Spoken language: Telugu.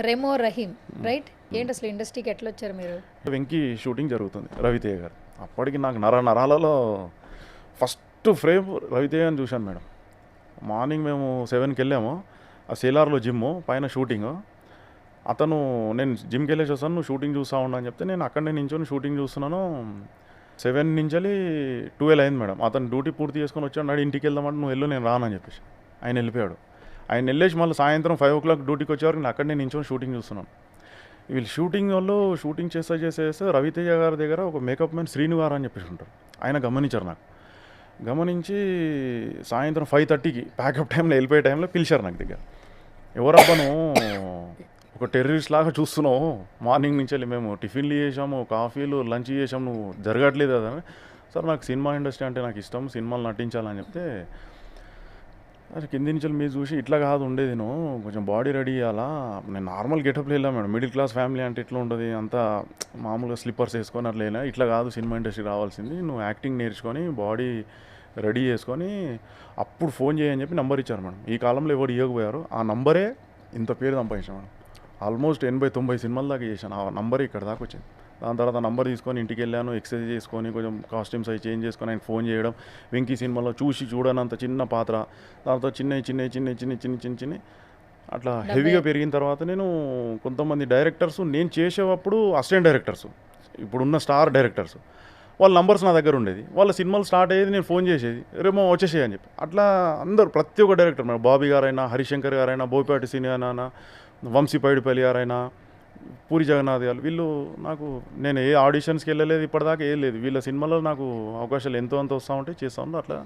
రెమో రహీమ్ రైట్. ఏంటి అసలు ఇండస్ట్రీకి ఎట్లా వచ్చారు మీరు? వెంకీ షూటింగ్ జరుగుతుంది రవితేజ గారు. అప్పటికి నాకు నరాలలో ఫస్ట్ ఫ్రేమ్ రవితేజని చూశాను మేడం. మార్నింగ్ మేము 7కి వెళ్ళాము. ఆ సేలార్లో జిమ్ పైన షూటింగ్. అతను నేను జిమ్కి వెళ్ళేసి వస్తాను, నువ్వు షూటింగ్ చూస్తూ ఉన్నా అని చెప్తే నేను అక్కడనే నించొని షూటింగ్ చూస్తున్నాను. 7 నుంచి 12 అయింది మేడం. అతను డ్యూటీ పూర్తి చేసుకొని వచ్చాడు. నాడు ఇంటికి వెళ్దామంటే నువ్వు వెళ్ళు, నేను రానని చెప్పేసి ఆయన వెళ్ళిపోయాడు. ఆయన వెళ్ళేసి మళ్ళీ సాయంత్రం 5 o'clock డ్యూటీకి వచ్చేవారికి నేను అక్కడనే నించొని షూటింగ్ చూస్తున్నాను. వీళ్ళు షూటింగ్ వాళ్ళు షూటింగ్ చేస్తే రవితేజ గారి దగ్గర ఒక మేకప్ మ్యాన్ శ్రీను గారు అని చెప్పేసి ఉంటారు. ఆయన గమనించారు. నాకు గమనించి సాయంత్రం 5:30కి ప్యాకప్ టైంలో వెళ్ళిపోయే టైంలో పిలిచారు నాకు దగ్గర. ఎవరబ్బా ఒక టెర్రరిస్ట్ లాగా చూస్తున్నావు, మార్నింగ్ నుంచి వెళ్ళి మేము టిఫిన్లు చేసాము, కాఫీలు లంచ్ చేసాము, నువ్వు జరగట్లేదు కదా. సార్ నాకు సినిమా ఇండస్ట్రీ అంటే నాకు ఇష్టం, సినిమాలు నటించాలని చెప్తే అది కింది నుంచి మీరు చూసి ఇట్లా కాదు ఉండేది, నువ్వు కొంచెం బాడీ రెడీ చేయాలా. నేను నార్మల్ గెటప్లో వెళ్ళాను మేడం. మిడిల్ క్లాస్ ఫ్యామిలీ అంటే ఎట్లా ఉంటుంది, అంతా మామూలుగా స్లిప్పర్స్ వేసుకొని అట్లా వెళ్ళా. ఇట్లా కాదు సినిమా ఇండస్ట్రీ రావాల్సింది, నువ్వు యాక్టింగ్ నేర్చుకొని బాడీ రెడీ చేసుకొని అప్పుడు ఫోన్ చేయని చెప్పి నంబర్ ఇచ్చారు మేడం. ఈ కాలంలో ఎవరు ఇవ్వకపోయారు. ఆ నంబరే ఇంత పేరు సంపాదించాను మేడం. ఆల్మోస్ట్ 80-90 సినిమాల దాకా చేశాను. ఆ నంబర్ ఇక్కడ దాకా వచ్చింది. దాని తర్వాత నంబర్ తీసుకొని ఇంటికి వెళ్ళాను, ఎక్సర్సైజ్ చేసుకొని కొంచెం కాస్ట్యూమ్స్ అవి చేంజ్ చేసుకొని ఆయన ఫోన్ చేయడం. వెంకీ సినిమాలో చూడనంత చిన్న పాత్ర, దాంతో చిన్న అట్లా హెవీగా పెరిగిన తర్వాత నేను కొంతమంది డైరెక్టర్స్ నేను చేసేటప్పుడు అసిస్టెంట్ డైరెక్టర్స్, ఇప్పుడున్న స్టార్ డైరెక్టర్స్, వాళ్ళ నంబర్స్ నా దగ్గర ఉండేది. వాళ్ళ సినిమాలు స్టార్ట్ అయ్యేది, నేను ఫోన్ చేసేది, రేమో వచ్చేసేయి అని చెప్పి. అట్లా అందరూ ప్రతి ఒక్క డైరెక్టర్, మన బాబీ గారైనా, హరిశంకర్ గారైనా, బోయపాటి సినిమా, వంశీ పైడిపల్లి గారైనా, పూరి జగన్నాథ్ గారు, వీళ్ళు నాకు, నేను ఏ ఆడిషన్స్కి వెళ్ళలేదు ఇప్పటిదాకా, ఏం లేదు, వీళ్ళ సినిమాలో నాకు అవకాశాలు ఎంతో అంత వస్తూ ఉంటాయి, చేస్తూ ఉంటాను అట్లా.